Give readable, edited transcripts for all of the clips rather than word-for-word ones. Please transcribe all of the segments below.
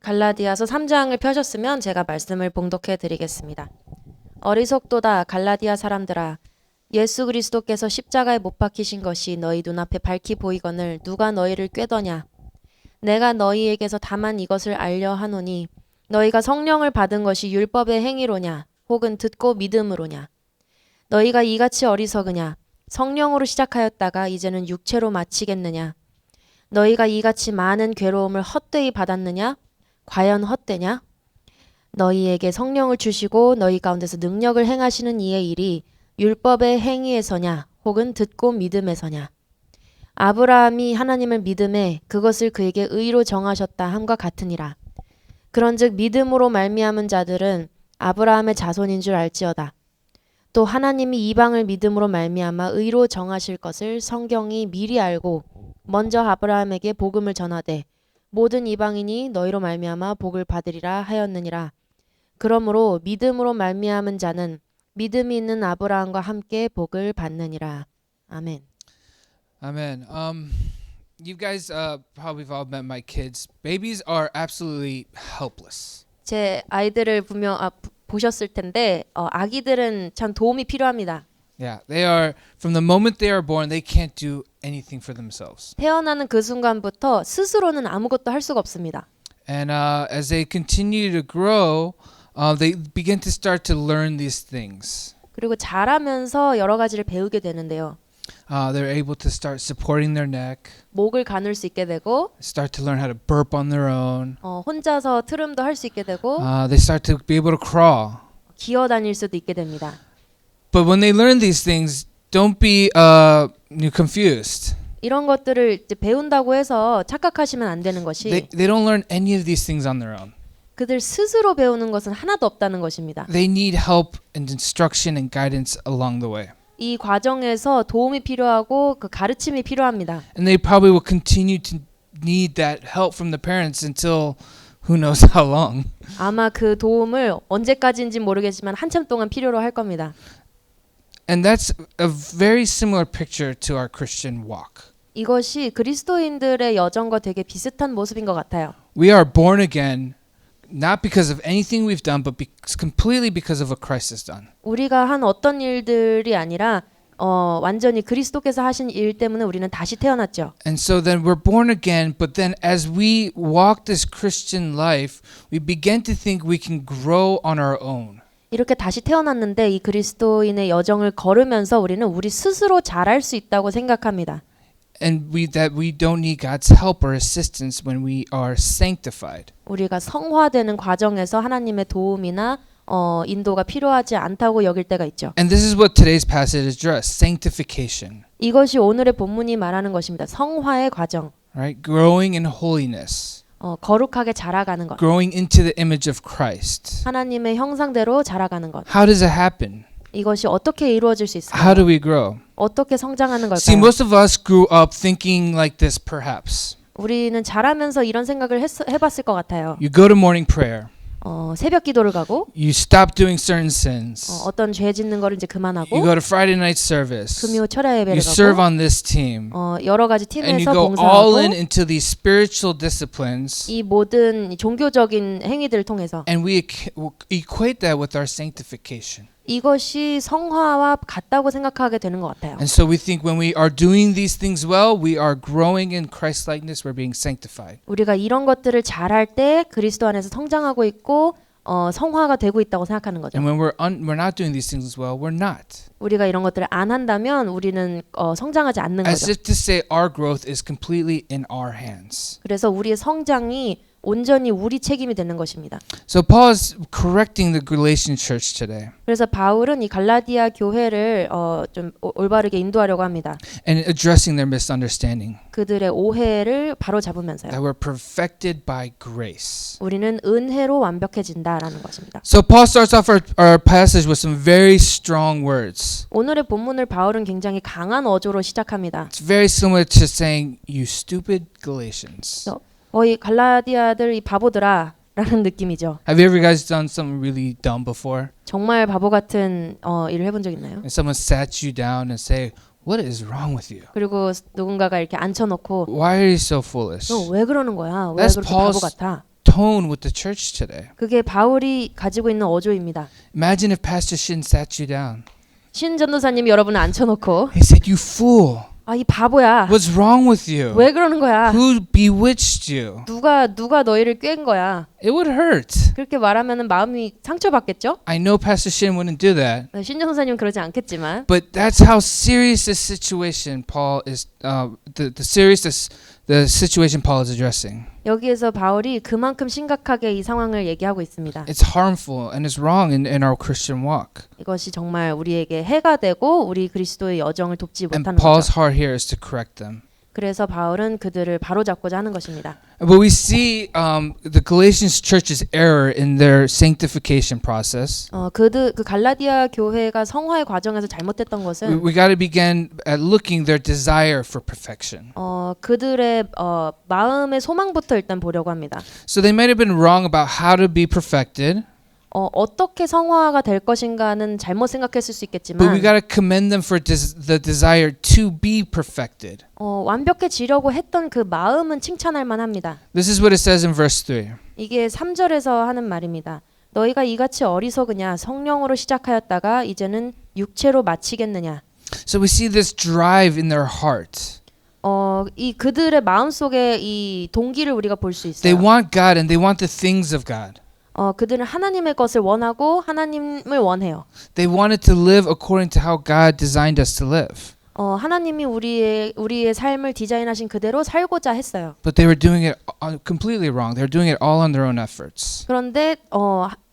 갈라디아서 3장을 펴셨으면 제가 말씀을 봉독해 드리겠습니다. 어리석도다 갈라디아 사람들아, 예수 그리스도께서 십자가에 못 박히신 것이 너희 눈앞에 밝히 보이거늘 누가 너희를 꾀더냐. 내가 너희에게서 다만 이것을 알려 하노니 너희가 성령을 받은 것이 율법의 행위로냐 혹은 듣고 믿음으로냐. 너희가 이같이 어리석으냐. 성령으로 시작하였다가 이제는 육체로 마치겠느냐. 너희가 이같이 많은 괴로움을 헛되이 받았느냐. 과연 헛되냐? 너희에게 성령을 주시고 너희 가운데서 능력을 행하시는 이의 일이 율법의 행위에서냐 혹은 듣고 믿음에서냐. 아브라함이 하나님을 믿음에 그것을 그에게 의로 정하셨다 함과 같으니라. 그런즉 믿음으로 말미암은 자들은 아브라함의 자손인 줄 알지어다. 또 하나님이 이방을 믿음으로 말미암아 의로 정하실 것을 성경이 미리 알고 먼저 아브라함에게 복음을 전하되 모든 이방인이 너희로 말미암아 복을 받으리라 하였느니라. 그러므로 믿음으로 말미암은 자는 믿음이 있는 아브라함과 함께 복을 받느니라. 아멘. Amen. You guys probably have all met my kids. Babies are absolutely helpless. 제 아이들을 보셨을 텐데 아기들은 참 도움이 필요합니다. Yeah, they are from the moment they are born, they can't do anything for themselves. 태어나는 그 순간부터 스스로는 아무것도 할 수가 없습니다. And as they continue to grow, they begin to start to learn these things. 그리고 자라면서 여러 가지를 배우게 되는데요. They're able to start supporting their neck, 목을 가눌 수 있게 되고 start to learn how to burp on their own. 혼자서 트름도 할 수 있게 되고 They start to be able to crawl. 기어 다닐 수도 있게 됩니다. But when they learn these things, don't be confused. 이런 것들을 이제 배운다고 해서 착각하시면 안 되는 것이 They don't learn any of these things on their own. 그들 스스로 배우는 것은 하나도 없다는 것입니다. They need help and instruction and guidance along the way. 이 과정에서 도움이 필요하고 그 가르침이 필요합니다. And they probably will continue to need that help from the parents until who knows how long. 아마 그 도움을 언제까지인지 모르겠지만 한참 동안 필요로 할 겁니다. And that's a very similar picture to our Christian walk. 이것이 그리스도인들의 여정과 되게 비슷한 모습인 것 같아요. We are born again not because of anything we've done, but completely because of what Christ has done. 우리가 한 어떤 일들이 아니라 완전히 그리스도께서 하신 일 때문에 우리는 다시 태어났죠. And so then we're born again, but then as we walk this Christian life, we begin to think we can grow on our own. 이렇게 다시 태어났는데 이 그리스도인의 여정을 걸으면서 우리는 우리 스스로 잘할 수 있다고 생각합니다. And that we don't need God's help or assistance when we are sanctified. 우리가 성화되는 과정에서 하나님의 도움이나 인도가 필요하지 않다고 여길 때가 있죠. And this is what today's passage addresses, sanctification. 이것이 오늘의 본문이 말하는 것입니다. 성화의 과정. Right? Growing in holiness. 거룩하게 자라가는 것. Growing into the image of Christ. 하나님의 형상대로 자라가는 것. How does it happen? 이것이 어떻게 이루어질 수 있을까요? How do we grow? 어떻게 성장하는 See, 걸까요? most of us grew up thinking like this, perhaps. 우리는 자라면서 이런 생각을 해봤을 것 같아요. You go to morning prayer. 새벽 기도를 가고 You stop doing certain sins. 어떤 죄 짓는 거를 이제 그만하고 You go to Friday night service. 금요 철야 You 예배를 serve 가고 on this team. 여러 가지 And you 팀에서 go all in 봉사하고 into these spiritual disciplines. 이 모든 종교적인 행위들을 통해서 And we equate that with our sanctification. 이것이 성화와 같다고 생각하게 되는 것 같아요. And so we think when we are doing these things well, we are growing in Christ-likeness, we're being sanctified. 우리가 이런 것들을 잘할 때 그리스도 안에서 성장하고 있고 성화가 되고 있다고 생각하는 거죠. And when we're not doing these things well, we're not. 우리가 이런 것들을 안 한다면 우리는 성장하지 않는 As 거죠. if to say our growth is completely in our hands. 그래서 우리의 성장이 온전히 우리 책임이 되는 것입니다. So Paul is correcting the Galatian church today 그래서 바울은 이 갈라디아 교회를 좀 올바르게 인도하려고 합니다. and addressing their misunderstanding 그들의 오해를 바로 잡으면서요. that we're perfected by grace. 우리는 은혜로 완벽해진다라는 것입니다. So Paul starts off our passage with some very strong words. 오늘의 본문을 바울은 굉장히 강한 어조로 시작합니다. It's very similar to saying, "You stupid Galatians." 거의 갈라디아들 이 바보들아 라는 느낌이죠. Have you ever guys done something really dumb before? 정말 바보 같은 일을 해본 적 있나요? And someone sat you down and say, "What is wrong with you? 그리고 누군가가 이렇게 앉혀놓고 Why are you so foolish?" 너 왜 그러는 거야? 왜 That's 그렇게 바보 Paul's 같아? tone with the church today. 그게 바울이 가지고 있는 어조입니다. Imagine if Pastor Shin sat you down. 신 전도사님이 여러분을 앉혀놓고 He said, "You fool. 아, 이 바보야. What's wrong with you? 왜 그러는 거야? Who bewitched you?" 누가 너희를 꿰은 거야? It would hurt. 그렇게 말하면은 마음이 상처받겠죠? I know Pastor Shin wouldn't do that. 신 전도사님은 그러지 않겠지만 But that's how serious this situation Paul is. The situation Paul is addressing. 여기에서 바울이 그만큼 심각하게 이 상황을 얘기하고 있습니다. It's harmful and it's wrong in our Christian walk. 이것이 정말 우리에게 해가 되고 우리 그리스도의 여정을 돕지 And 못하는 Paul's 거죠. heart here is to correct them. 그래서 바울은 그들을 바로잡고자 하는 것입니다. But we see the Galatians church's error in their sanctification process. 그 갈라디아 교회가 성화의 과정에서 잘못했던 것은 We got to begin at looking their desire for perfection. 그들의 마음의 소망부터 일단 보려고 합니다. So they might have been wrong about how to be perfected, 어떻게 성화가 될 것인가는 잘못 생각했을 수 but 있겠지만 we got to commend them for the desire to be perfected. 완벽해지려고 했던 그 마음은 칭찬할 만합니다. This is what it says in verse 3. 이게 3절에서 하는 말입니다. 너희가 이같이 어리석으냐 성령으로 시작하였다가 이제는 육체로 마치겠느냐. So we see this drive in their heart. 이 그들의 마음속에 이 동기를 우리가 볼 수 있어요. They want God and they want the things of God. 그들은 하나님의 것을 원하고 하나님을 원해요. They wanted to live according to how God designed us to live. 하나님이 우리의 삶을 디자인하신 그대로 살고자 했어요. But they were doing it completely wrong. They were doing it all on their own efforts. 그런데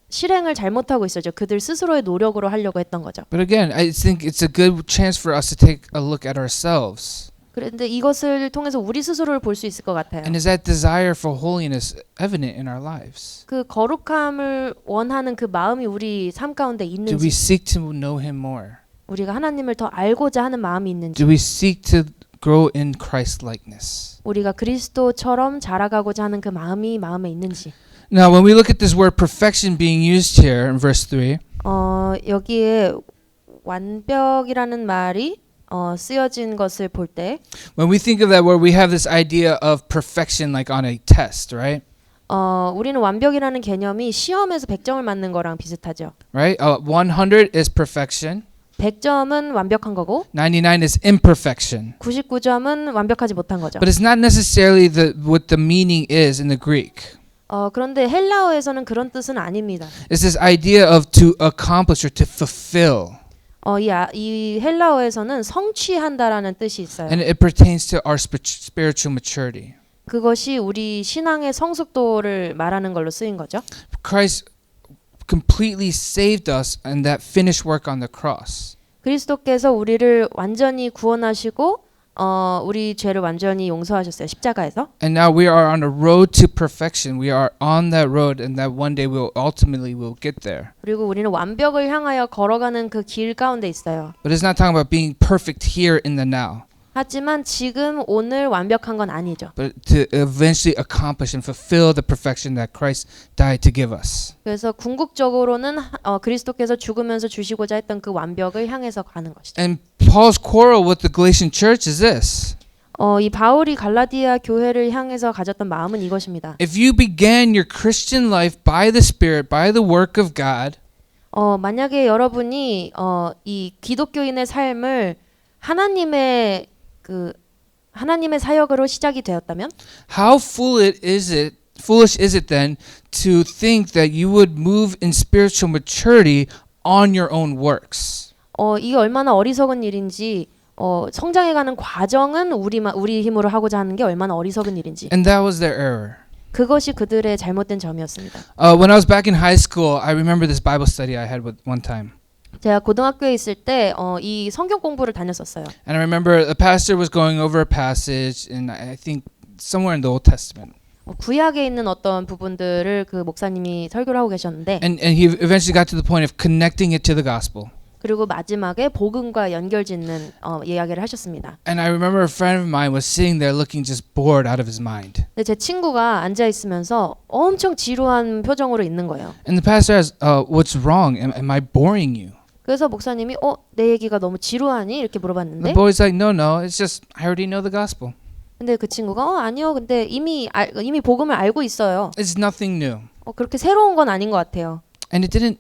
실행을 잘못하고 있었죠. 그들 스스로의 노력으로 하려고 했던 거죠. But again, I think it's a good chance for us to take a look at ourselves. 그런데 이것을 통해서 우리 스스로를 볼 수 있을 것 같아요. And is that desire for holiness evident in our lives? 그 거룩함을 원하는 그 마음이 우리 삶 가운데 Do we 있는지, seek to know Him more? 우리가 하나님을 더 알고자 하는 마음이 있는지, Do we seek to grow in Christ likeness? 우리가 그리스도처럼 자라가고자 하는 그 마음이 마음에 있는지. Now, when we look at this word perfection being used here in verse 3, 여기에 완벽이라는 말이 쓰여진 것을 볼 때, when we think of that word, we have this idea of perfection like on a test, right? 우리는 완벽이라는 개념이 시험에서 100점을 맞는 거랑 비슷하죠. Right? 100 is perfection. 100점은 완벽한 거고 99 is imperfection. 99점은 완벽하지 못한 거죠. But it's not necessarily what the meaning is in the Greek. 그런데 헬라어에서는 그런 뜻은 아닙니다. It's this idea of to accomplish or to fulfill. 이 헬라어에서는 성취한다라는 뜻이 있어요. And it pertains to our spiritual maturity. 그것이 우리 신앙의 성숙도를 말하는 걸로 쓰인 거죠. Christ completely saved us in that finished work on the cross. 그리스도께서 우리를 완전히 구원하시고 우리 죄를 완전히 용서하셨어요. 십자가에서. And now we are on a road to perfection. We are on that road and that one day we'll get there. 그리고 우리는 완벽을 향하여 걸어가는 그 길 가운데 있어요. But it's not talking about being perfect here in the now, 하지만 지금 오늘 완벽한 건 아니죠. but to eventually accomplish and fulfill the perfection that Christ died to give us. 그래서 궁극적으로는 그리스도께서 죽으면서 주시고자 했던 그 완벽을 향해서 가는 것이죠. And Paul's quarrel with the Galatian church is this. 이 바울이 갈라디아 교회를 향해서 가졌던 마음은 이것입니다. If you began your Christian life by the Spirit, by the work of God, 만약에 여러분이 이 기독교인의 삶을 하나님의 사역으로 시작이 되었다면 how foolish is it then to think that you would move in spiritual maturity on your own works? 이게 얼마나 어리석은 일인지 성장해가는 과정은 우리 힘으로 하고자 하는 게 얼마나 어리석은 일인지. And that was their error. 그것이 그들의 잘못된 점이었습니다. When I was back in high school, I remember this Bible study I had one time. 제가 고등학교에 있을 때 이 성경 공부를 다녔었어요. And I remember the pastor was going over a passage in I think somewhere in the Old Testament. 구약에 있는 어떤 부분들을 그 목사님이 설교를 하고 계셨는데 And he eventually got to the point of connecting it to the gospel. 그리고 마지막에 복음과 연결짓는 이야기를 하셨습니다. And I remember a friend of mine was sitting there looking just bored out of his mind. 근데 제 친구가 앉아 있으면서 엄청 지루한 표정으로 있는 거예요. And the pastor asked, "What's wrong? Am I boring you?" 그래서 목사님이 내 얘기가 너무 지루하니? 이렇게 The 물어봤는데 boy's like, "No, it's just I already know the gospel." 근데 그 친구가 아니요. 근데 이미 복음을 알고 있어요. It's nothing new. 그렇게 새로운 건 아닌 것 같아요. And it didn't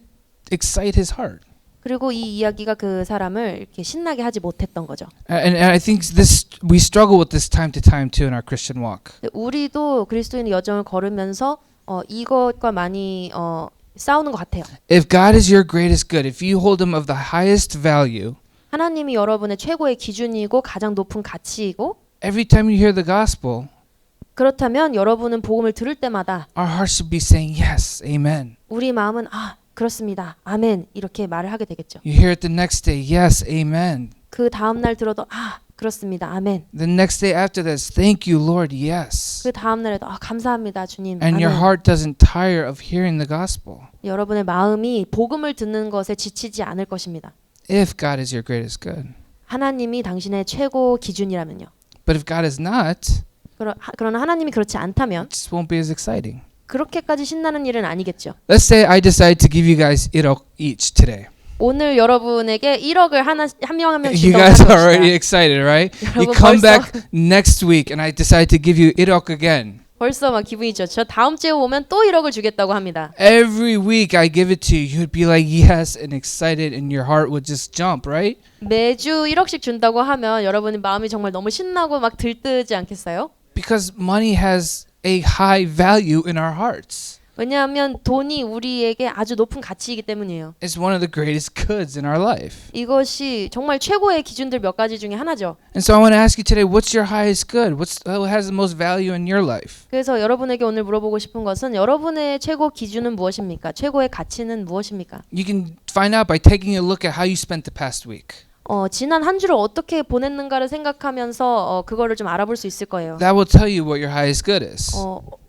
excite his heart. 그리고 이 이야기가 그 사람을 이렇게 신나게 하지 못했던 거죠. And I think we struggle with this time to time too in our Christian walk. 우리도 그리스도인의 여정을 걸으면서 이것과 많이 싸우는 것 같아요. If God is your greatest good, if you hold him of the highest value, 하나님이 여러분의 최고의 기준이고 가장 높은 가치이고 every time you hear the gospel, 그렇다면 여러분은 복음을 들을 때마다 our hearts should be saying yes, amen. 우리 마음은 그렇습니다. 아멘. 이렇게 말을 하게 되겠죠. You hear it the next day, yes, amen. 그 다음 날 들어도 그렇습니다. 아멘. The next day after this, thank you, Lord, yes. 그 다음 날에도 감사합니다, 주님. And your 아멘. heart doesn't tire of hearing the gospel. 여러분의 마음이 복음을 듣는 것에 지치지 않을 것입니다. If God is your greatest good. 하나님이 당신의 최고 기준이라면요. But if God is not, 그러나 하나님이 그렇지 않다면 it just won't be as exciting. 그렇게까지 신나는 일은 아니겠죠. Let's say I decide to give you guys 1억 each today. 오늘 여러분에게 1억을 한 명 한 명 You 준다고 guys are 합시다. already excited, right? You 여러분 come 벌써- back next week and I decide to give you 1억 again. 벌써 막 기분이 좋죠. 다음 주에 오면 또 1억을 주겠다고 합니다. Every week I give it to you, you'd be like yes and excited and your heart would just jump, right? 매주 1억씩 준다고 하면 여러분의 마음이 정말 너무 신나고 막 들뜨지 않겠어요? Because money has a high value in our hearts. 왜냐하면 돈이 우리에게 아주 높은 가치이기 때문이에요. It's one of the greatest goods in our life. 이것이 정말 최고의 기준들 몇 가지 중에 하나죠. And so I want to ask you today, what's your highest good? What has the most value in your life? 그래서 여러분에게 오늘 물어보고 싶은 것은 여러분의 최고 기준은 무엇입니까? 최고의 가치는 무엇입니까? You can find out by taking a look at how you spent the past week. 지난 한 주를 어떻게 보냈는가를 생각하면서 그거를 좀 알아볼 수 있을 거예요. That will tell you what your highest good is.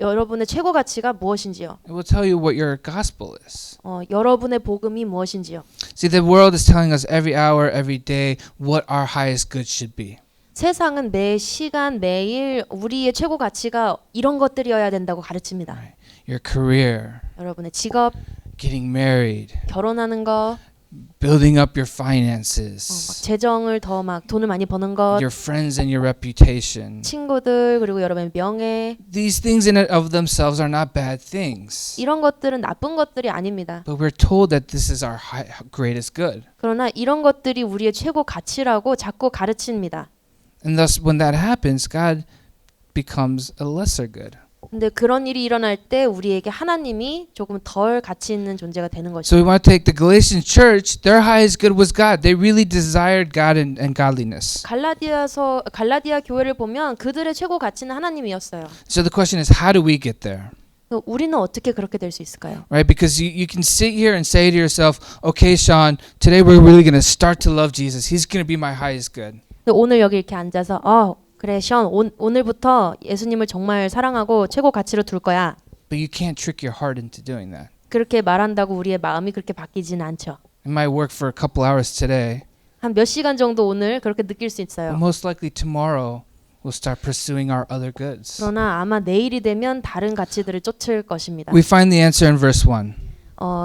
여러분의 최고 가치가 무엇인지요? It will tell you what your gospel is. 여러분의 복음이 무엇인지요? See, the world is telling us every hour, every day what our highest good should be. 세상은 매 시간, 매일 우리의 최고 가치가 이런 것들이어야 된다고 가르칩니다. Your career, 여러분의 직업, getting married, 결혼하는 거, building up your 막 finances, 재정을 더 막 돈을 많이 버는 것, your friends and your reputation. 친구들 그리고 여러분의 명예 These things in and of themselves are not bad things. 이런 것들은 나쁜 것들이 아닙니다. But we're told that this is our greatest good. 그러나 이런 것들이 우리의 최고 가치라고 자꾸 가르칩니다. And thus, when that happens, God becomes a lesser good. 근데 그런 일이 일어날 때 우리에게 하나님이 조금 덜 가치 있는 존재가 되는 So 것이죠. we want to take the Galatian church, their highest good was God. They really desired God and godliness. 갈라디아 교회를 보면 그들의 최고 가치는 하나님이었어요. So the question is, how do we get there? 우리는 어떻게 그렇게 될 수 있을까요? Right? Because you can sit here and say to yourself, okay, Sean, today we're really going to start to love Jesus. He's going to be my highest good. 근데 오늘 여기 이렇게 앉아서 그래 션 오늘부터 예수님을 정말 사랑하고 최고 가치로 둘 거야. But you can't trick your heart into doing that. 그렇게 말한다고 우리의 마음이 그렇게 바뀌지는 않죠. It might work for a couple hours today. 한 몇 시간 정도 오늘 그렇게 느낄 수 But 있어요. most likely tomorrow we'll start pursuing our other goods. 그러나 아마 내일이 되면 다른 가치들을 쫓을 것입니다. We find the answer in verse 1.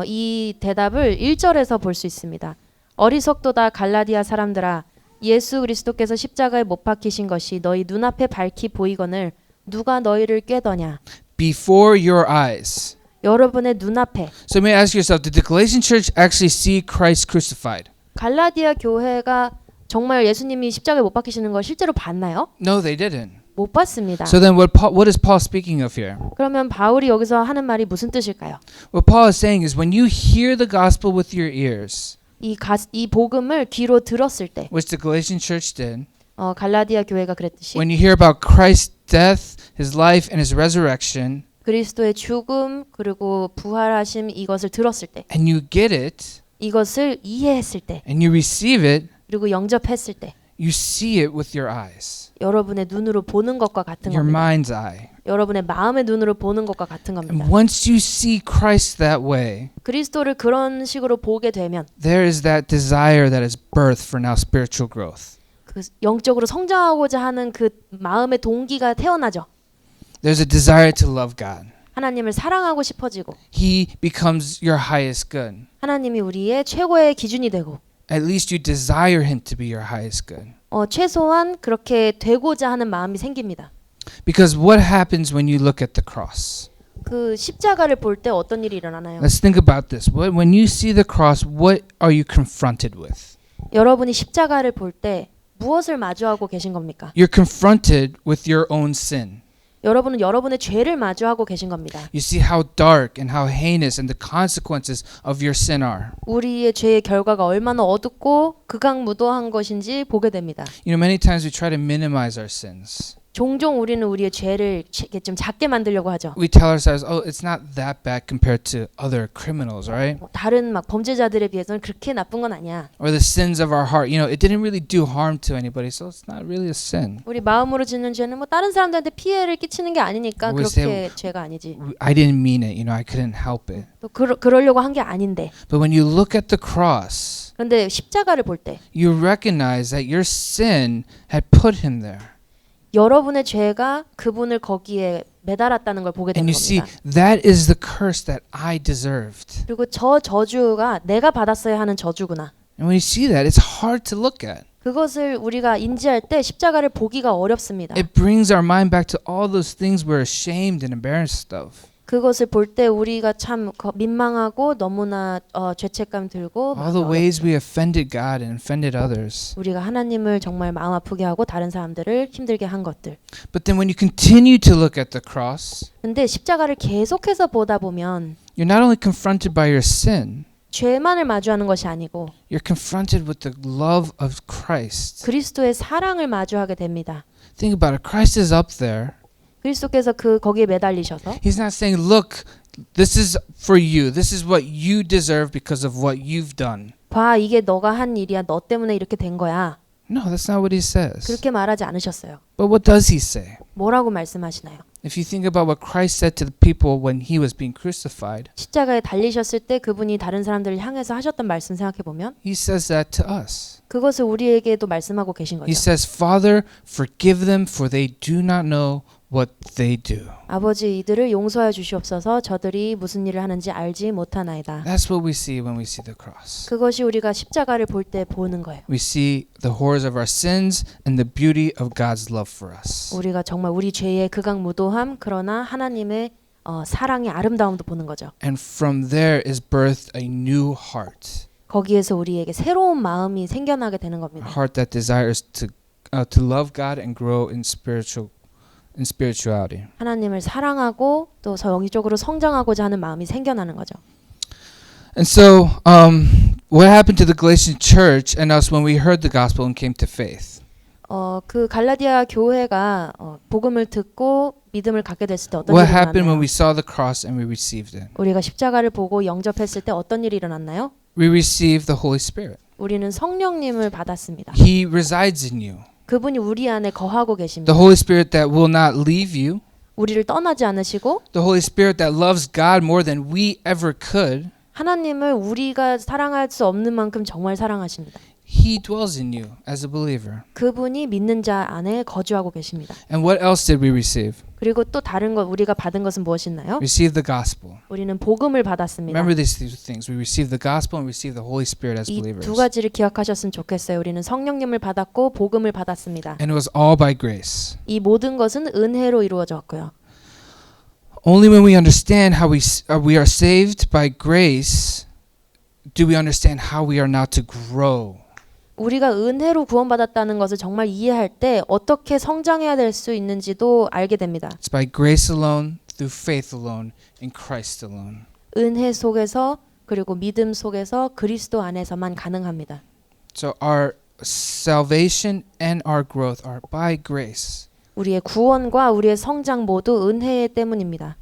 이 대답을 1절에서 볼 수 있습니다. 어리석도다 갈라디아 사람들아 예수 그리스도께서 십자가에 못 박히신 것이 너희 눈앞에 밝히 보이거늘 누가 너희를 꾀더냐. Before your eyes. 여러분의 눈앞에. So you may ask yourself, did the Galatian church actually see Christ crucified? 갈라디아 교회가 정말 예수님이 십자가에 못 박히시는 걸 실제로 봤나요? No, they didn't. 못 봤습니다. So then what is Paul speaking of here? 그러면 바울이 여기서 하는 말이 무슨 뜻일까요? What Paul is saying is when you hear the gospel with your ears, 이 복음을 귀로 들었을 때 which the Galatian church did, 갈라디아 교회가 그랬듯이 when you hear about Christ's death, his life, and his resurrection, 그리스도의 죽음 그리고 부활하심 이것을 들었을 때 and you get it, 이것을 이해했을 때 and you receive it, 그리고 영접했을 때 you see it with your eyes, 여러분의 눈으로 보는 것과 같은 your 겁니다. mind's eye. 여러분의 마음의 눈으로 보는 것과 같은 겁니다. And once you see Christ that way, 그리스도를 그런 식으로 보게 되면 there is that desire that is birthed for now spiritual growth. 그 영적으로 성장하고자 하는 그 마음의 동기가 태어나죠. There's a desire to love God. 하나님을 사랑하고 싶어지고 He becomes your highest good. 하나님이 우리의 최고의 기준이 되고 at least you desire him to be your highest good. 최소한 그렇게 되고자 하는 마음이 생깁니다. Because what happens when you look at the cross? 그 십자가를 볼 때 어떤 일이 일어나나요? Let's think about this. When you see the cross, what are you confronted with? 여러분이 십자가를 볼 때 무엇을 마주하고 계신 겁니까? You're confronted with your own sin. 여러분은 여러분의 죄를 마주하고 계신 겁니다. You see how dark and how heinous and the consequences of your sin are. 우리의 죄의 결과가 얼마나 어둡고 극악무도한 것인지 보게 됩니다. You know, many times we try to minimize our sins. 종종 우리는 우리의 죄를 좀 작게 만들려고 하죠. We tell ourselves, oh, it's not that bad compared to other criminals, right? 다른 막 범죄자들에 비해서는 그렇게 나쁜 건 아니야. Or the sins of our heart. You know, it didn't really do harm to anybody, so it's not really a sin. 우리 마음으로 짓는 죄는 뭐 다른 사람들한테 피해를 끼치는 게 아니니까 We 그렇게 죄가 아니지. I didn't mean it. You know, I couldn't help it. 또 그러려고 한 게 아닌데. But when you look at the cross, 그런데 십자가를 볼 때 you recognize that your sin had put him there. 여러분의 죄가 그분을 거기에 매달았다는 걸 보게 And 되는 you see, 겁니다. that is the curse that I deserved. 그리고 저 저주가 내가 받았어야 하는 저주구나. And when you see that, it's hard to look at. 그것을 우리가 인지할 때 십자가를 보기가 어렵습니다. It brings our mind back to all those things we're ashamed and embarrassed of. 그것을 볼 때 우리가 참 민망하고 너무나 죄책감 들고 All the ways we offended God and offended others. 우리가 하나님을 정말 마음 아프게 하고 다른 사람들을 힘들게 한 것들. But then when you continue to look at the cross, 근데 십자가를 계속해서 보다 보면 you're not only confronted by your sin, 죄만을 마주하는 것이 아니고 you're confronted with the love of Christ. 그리스도의 사랑을 마주하게 됩니다. Think about it. Christ is up there. 그리스도께서 거기에 매달리셔서 He's not saying, look, this is for you. This is what you deserve because of what you've done. 봐, 이게 너가 한 일이야. 너 때문에 이렇게 된 거야. No, that's not what he says. 그렇게 말하지 않으셨어요. But what does he say? 뭐라고 말씀하시나요? If you think about what Christ said to the people when he was being crucified, 십자가에 달리셨을 때 그분이 다른 사람들을 향해서 하셨던 말씀 생각해 보면 he says that to us. 그것을 우리에게도 말씀하고 계신 He 거죠. says, Father, forgive them for they do not know what they do. 아버지 이들을 용서하여 주시옵소서. 저들이 무슨 일을 하는지 알지 못하나이다. That's what we see when we see the cross. 그것이 우리가 십자가를 볼 때 보는 거예요. We see the horrors of our sins and the beauty of God's love for us. 우리가 정말 우리 죄의 극악무도함 그러나 하나님의 사랑의 아름다움도 보는 거죠. And from there is birthed a new heart. 거기에서 우리에게 새로운 마음이 생겨나게 되는 A 겁니다. heart that desires to love God and grow in spirituality. 하나님을 사랑하고 또 영적으로 성장하고자 하는 마음이 생겨나는 거죠. And so, what happened to the Galatian church and us when we heard the gospel and came to faith? 그 갈라디아 교회가 복음을 듣고 믿음을 갖게 됐을 때 어떤 What 일이 happened when 일어났나요? we saw the cross and we received it? 우리가 십자가를 보고 영접했을 때 어떤 일이 일어났나요? We received the Holy Spirit. 우리는 성령님을 받았습니다. He resides in you. 그분이 우리 안에 거하고 계십니다. The Holy Spirit that will not leave you. 우리를 떠나지 않으시고 The Holy Spirit that loves God more than we ever could. 하나님을 우리가 사랑할 수 없는 만큼 정말 사랑하십니다. He dwells in you as a believer. 그분이 믿는 자 안에 거주하고 계십니다. And what else did we receive? 그리고 또 다른 것 우리가 받은 것은 무엇이나요? Receive the gospel. 우리는 복음을 받았습니다. Remember these two things. We receive the gospel and receive the Holy Spirit as 이 believers. 두 가지를 기억하셨으면 좋겠어요. 우리는 성령님을 받았고 복음을 받았습니다. And it was all by grace. 이 모든 것은 은혜로 이루어졌고요. Only when we understand how we are saved by grace do we understand how we are now to grow. 우리가 은혜로 구원받았다는 것을 정말 이해할 때 어떻게 성장해야 될 수 있는지도 알게 됩니다. It's by grace alone, through faith alone, in Christ alone. 은혜 속에서 그리고 믿음 속에서 그리스도 안에서만 가능합니다. So our salvation and our growth are by grace. 우리의 구원과 우리의 성장 모두 은혜 때문입니다.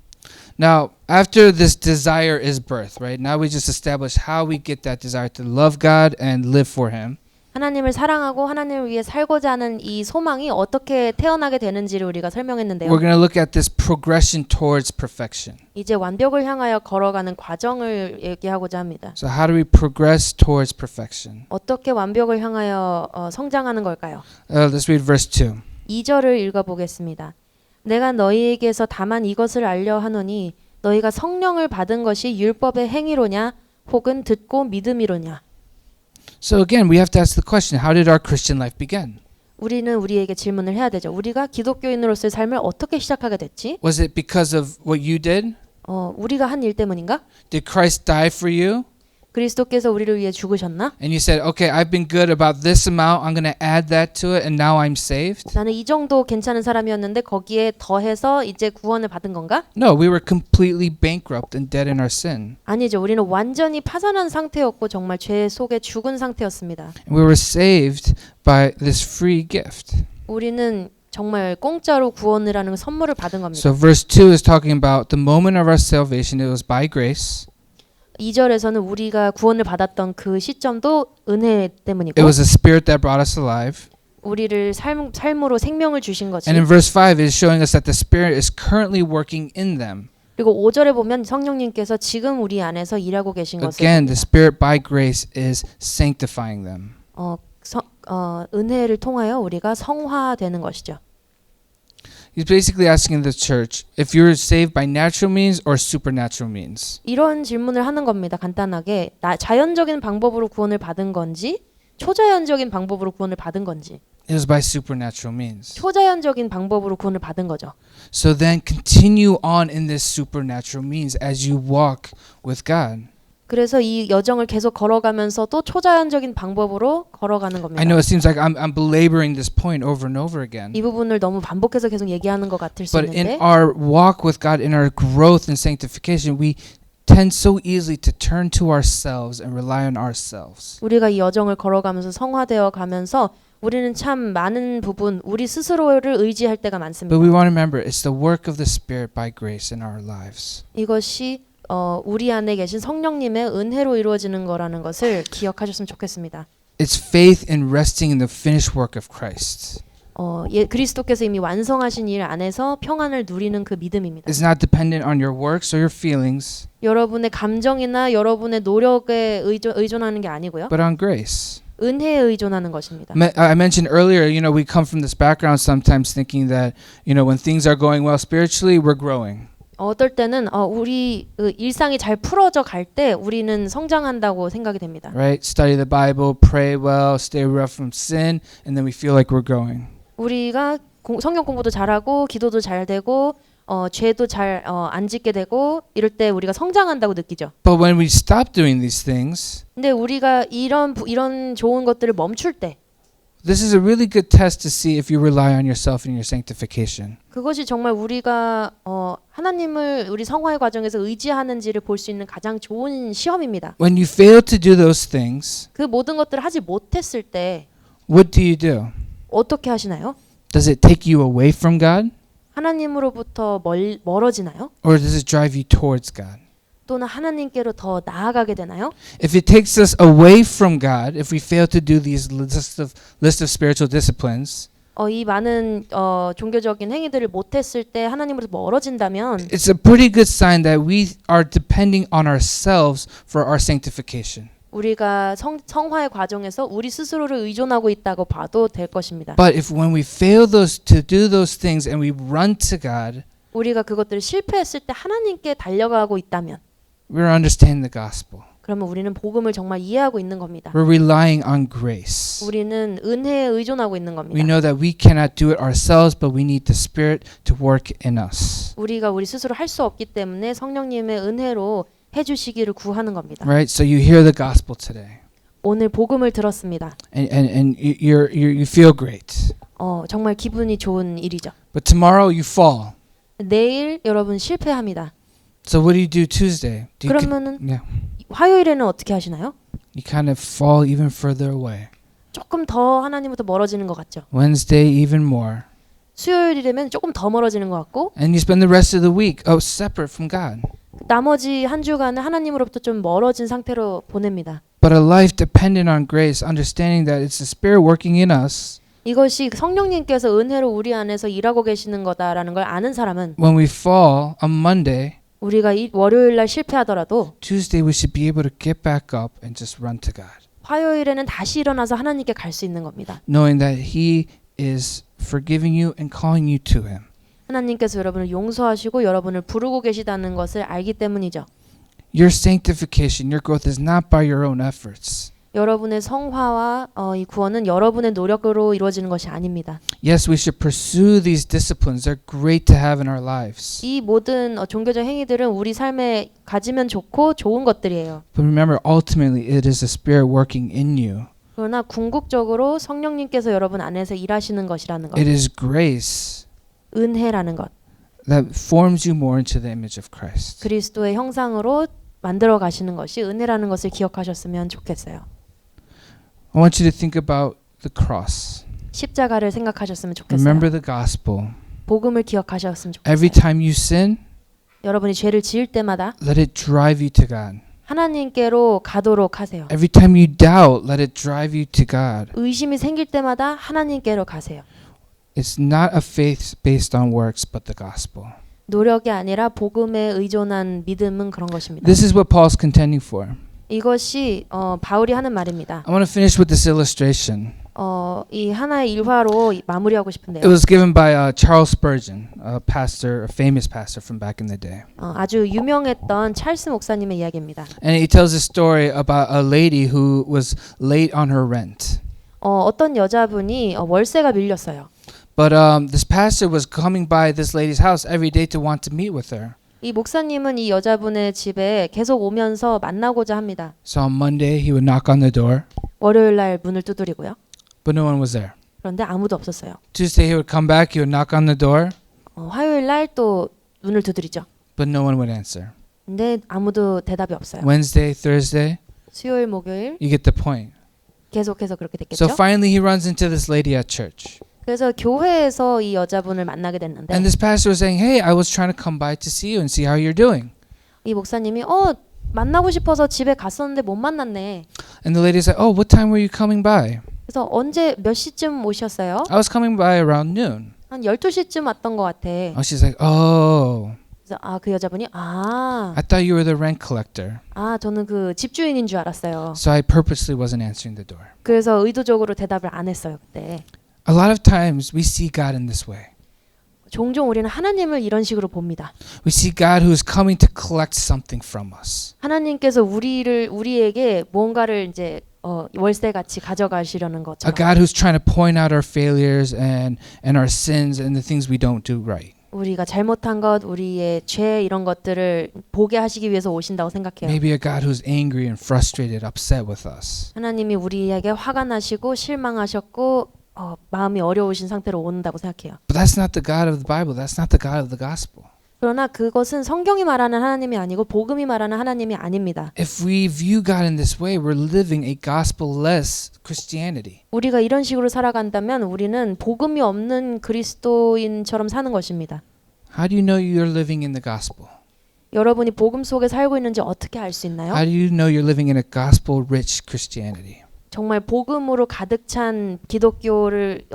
Now, after this desire is birthed, right? Now we just established how we get that desire to love God and live for Him. 하나님을 사랑하고 하나님을 위해 살고자 하는 이 소망이 어떻게 태어나게 되는지를 우리가 설명했는데요. We're going to look at this progression towards perfection. 이제 완벽을 향하여 걸어가는 과정을 얘기하고자 합니다. So how do we progress towards perfection? 어떻게 완벽을 향하여 성장하는 걸까요? Let's read verse 2. 2절을 읽어보겠습니다. 내가 너희에게서 다만 이것을 알려 하노니 너희가 성령을 받은 것이 율법의 행위로냐 혹은 듣고 믿음이로냐. So again, we have to ask the question, how did our Christian life begin? 우리는 우리에게 질문을 해야 되죠. 우리가 기독교인으로서의 삶을 어떻게 시작하게 됐지? Was it because of what you did? 우리가 한 일 때문인가? Did Christ die for you? 그리스도께서 우리를 위해 죽으셨나? And you said, okay, I've been good about this amount. I'm going to add that to it, and now I'm saved? 나는 이 정도 괜찮은 사람이었는데 거기에 더해서 이제 구원을 받은 건가? No, we were completely bankrupt and dead in our sin. 아니죠. 우리는 완전히 파산한 상태였고 정말 죄 속에 죽은 상태였습니다. And we were saved by this free gift. 우리는 정말 공짜로 구원을 하는 선물을 받은 겁니다. So verse 2 is talking about the moment of our salvation. It was by grace. 2절에서는 우리가 구원을 받았던 그 시점도 은혜 때문이고 It was the Spirit that brought us alive. 우리를 삶으로 생명을 주신 거지. And in verse 5 it is showing us that the Spirit is currently working in them. 그리고 5절에 보면 성령님께서 지금 우리 안에서 일하고 계신 것을 Again, the 봅니다. Spirit by grace is sanctifying them. 은혜를 통하여 우리가 성화되는 것이죠. He's basically asking the church if you're saved by natural means or supernatural means. 이런 질문을 하는 겁니다. 간단하게 자연적인 방법으로 구원을 받은 건지 초자연적인 방법으로 구원을 받은 건지 It was by supernatural means. 초자연적인 방법으로 구원을 받은 거죠. So then continue on in this supernatural means as you walk with God. 그래서 이 여정을 계속 걸어가면서도 초자연적인 방법으로 걸어가는 겁니다. I know it seems like I'm belaboring this point over and over again. 이 부분을 너무 반복해서 계속 얘기하는 것 같을 수 But in 있는데 our walk with God, in our growth and sanctification, we tend so easily to turn to ourselves and rely on ourselves. 우리가 이 여정을 걸어가면서 성화되어 가면서 우리는 참 많은 부분 우리 스스로를 의지할 때가 많습니다. But we want to remember it's the work of the Spirit by grace in our lives. 이것이 우리 안에 계신 성령님의 은혜로 이루어지는 거라는 것을 기억하셨으면 좋겠습니다. It's faith in resting in the finished work of Christ. 그리스도께서 이미 완성하신 일 안에서 평안을 누리는 그 믿음입니다. It's not dependent on your works or your feelings, 여러분의 감정이나 여러분의 노력에 의존하는 게 아니고요. but on grace. 은혜에 의존하는 것입니다. I mentioned earlier, we come from this background sometimes thinking that, when things are going well spiritually, we're growing. 어떨 때는 우리 일상이 잘 풀어져 갈 때 우리는 성장한다고 생각이 됩니다. Right? Study the Bible, pray well, stay away from sin, and then we feel like we're growing. 우리가 성경 공부도 잘하고 기도도 잘 되고 죄도 잘 안 짓게 되고 이럴 때 우리가 성장한다고 느끼죠. But when we stop doing these things, 근데 우리가 이런 좋은 것들을 멈출 때 this is a really good test to see if you rely on yourself in your sanctification. 그것이 정말 우리가 하나님을 우리 성화의 과정에서 의지하는지를 볼 수 있는 가장 좋은 시험입니다. When you fail to do those things, 그 모든 것들을 하지 못했을 때 what do you do? 어떻게 하시나요? Does it take you away from God? 하나님으로부터 멀어지나요? Or does it drive you towards God? 또는 하나님께로 더 나아가게 되나요? If it takes us away from God, if we fail to do these list of spiritual disciplines, 이 많은 종교적인 행위들을 못했을 때 하나님으로부터 멀어진다면 it's a pretty good sign that we are depending on ourselves for our sanctification. 우리가 성화의 과정에서 우리 스스로를 의존하고 있다고 봐도 될 것입니다. But if when we fail to do those things and we run to God, 우리가 그것들을 실패했을 때 하나님께 달려가고 있다면 we're understanding the gospel. 그러면 우리는 복음을 정말 이해하고 있는 겁니다. We're relying on grace. 우리는 은혜에 의존하고 있는 We 겁니다. know that we cannot do it ourselves, but we need the Spirit to work in us. 우리가 우리 스스로 할 수 없기 때문에 성령님의 은혜로 해주시기를 구하는 겁니다. Right? So you hear the gospel today, 오늘 복음을 들었습니다. and you feel great. 정말 기분이 좋은 일이죠. But tomorrow you fall. 내일 여러분 실패합니다. So what do you do Tuesday? 그러면은 Yeah, 화요일에는 어떻게 하시나요? you kind of fall even further away. 조금 더 하나님부터 멀어지는 것 같죠. Wednesday even more. 수요일이 되면 조금 더 멀어지는 것 같고 And you spend the rest of the week separate from God. 나머지 한 주간은 하나님으로부터 좀 멀어진 상태로 보냅니다. But a life dependent on grace, understanding that it's the Spirit working in us. 이것이 성령님께서 은혜로 우리 안에서 일하고 계시는 거다라는 걸 아는 사람은 When we fall on Monday, 우리가 월요일 날 실패하더라도 Tuesday we should be able to get back up and just run to God, 화요일에는 다시 일어나서 하나님께 갈 수 있는 겁니다. knowing that He is forgiving you and calling you to Him. 하나님께서 여러분을 용서하시고 여러분을 부르고 계시다는 것을 알기 때문이죠. Your sanctification, your growth is not by your own efforts. 여러분의 성화와 이 구원은 여러분의 노력으로 이루어지는 것이 아닙니다. Yes, we should pursue these disciplines. They're great to have in our lives. 이 모든 종교적 행위들은 우리 삶에 가지면 좋고 좋은 것들이에요. But remember, ultimately, it is the Spirit working in you. 그러나 궁극적으로 성령님께서 여러분 안에서 일하시는 것이라는 것, It is grace 은혜라는 것, that forms you more into the image of Christ. 그리스도의 형상으로 만들어 가시는 것이 은혜라는 것을 기억하셨으면 좋겠어요. I want you to think about the cross. 십자가를 생각하셨으면 좋겠어요. Remember the gospel. 복음을 기억하셨으면 좋겠어요. Every time you sin, 여러분이 죄를 지을 때마다 let it drive you to God. 하나님께로 가도록 하세요. Every time you doubt, let it drive you to God. 의심이 생길 때마다 하나님께로 가세요. It's not a faith based on works, but the gospel. 노력이 아니라 복음에 의존한 믿음은 그런 것입니다. This is what Paul's contending for. 이것이 바울이 하는 말입니다. I want to finish with this illustration. 이 하나의 일화로 마무리하고 싶은데요. It was given by Charles Spurgeon, a pastor, a famous pastor from back in the day. 아주 유명했던 찰스 목사님의 이야기입니다. And he tells a story about a lady who was late on her rent. 어떤 여자분이 월세가 밀렸어요. But this pastor was coming by this lady's house every day to want to meet with her. 이 목사님은 이 여자분의 집에 계속 오면서 만나고자 합니다. So on Monday, he would knock on the door, 월요일 날 문을 두드리고요. but no one was there. 그런데 아무도 없었어요. Tuesday, he would come back, he would knock on the door, 화요일 날 또 문을 두드리죠. but no one would answer. 근데 아무도 대답이 없어요. Wednesday, Thursday, 수요일, 목요일 you get the point. 계속해서 그렇게 So 됐겠죠. finally, he runs into this lady at church. 그래서 교회에서 이 여자분을 만나게 됐는데 And this pastor was saying, hey, I was trying to come by to see you and see how you're doing. 이 목사님이 만나고 싶어서 집에 갔었는데 못 만났네. And the lady said, oh, what time were you coming by? 그래서 언제 몇 시쯤 오셨어요? I was coming by around noon. 한 12시쯤 왔던 것 같아. Oh, she's like, oh, 그래서 그 여자분이 I thought you were the rent collector. 저는 그 집주인인 줄 알았어요. So I purposely wasn't answering the door. 그래서 의도적으로 대답을 안 했어요, 그때. A lot of times we see God in this way. 종종 우리는 하나님을 이런 식으로 봅니다. We see God who is coming to collect something from us. 하나님께서 우리에게 뭔가를 이제 월세 같이 가져가시려는 A 것처럼. God who's trying to point out our failures and our sins and the things we don't do right. 우리가 잘못한 것, 우리의 죄 이런 것들을 보게 하시기 위해서 오신다고 생각해요. Maybe a God who's angry and frustrated, upset with us. 하나님이 우리에게 화가 나시고 실망하셨고 마음이 어려우신 상태로 온다고 생각해요. But that's not the God of the Bible. That's not the God of the gospel. 그러나 그것은 성경이 말하는 하나님이 아니고 복음이 말하는 하나님이 아닙니다. If we view God in this way, we're living a gospel-less Christianity. 우리가 이런 식으로 살아간다면 우리는 복음이 없는 그리스도인처럼 사는 것입니다. How do you know you're living in the gospel? 여러분이 복음 속에 살고 있는지 어떻게 알 수 있나요? How do you know you're living in a gospel-rich Christianity? 정말 복음으로 가득 찬 기독교를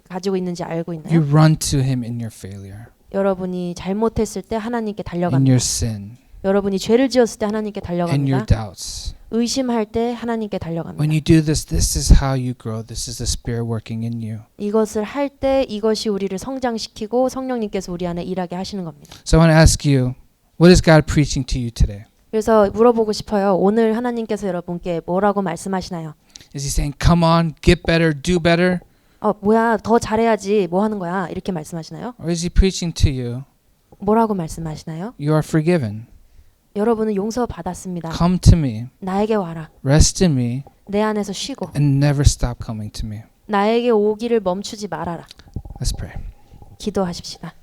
가지고 있는지 알고 You 있나요? run to Him in your failure, 여러분이 잘못했을 때 하나님께 in 달려갑니다. your sin, 여러분이 죄를 지었을 때 하나님께 and your 달려갑니다. doubts. 의심할 때 하나님께 When 달려갑니다. you do this, this is how you grow. This is the Spirit working in you. 이것을 할 때 이것이 우리를 성장시키고 성령님께서 우리 안에 일하게 하시는 겁니다. So I want to ask you, what is God preaching to you today? 그래서 물어보고 싶어요. 오늘 하나님께서 여러분께 뭐라고 말씀하시나요? Is He saying, come on, get better, do better? 뭐야, 더 잘해야지, 뭐 하는 거야? 이렇게 말씀하시나요? Or is He preaching to you, 뭐라고 말씀하시나요? you are forgiven. 여러분은 용서받았습니다. Come to me, 나에게 와라. rest in me, 내 안에서 쉬고 and never stop coming to me. 나에게 오기를 멈추지 말아라. Let's pray. 기도하십시다.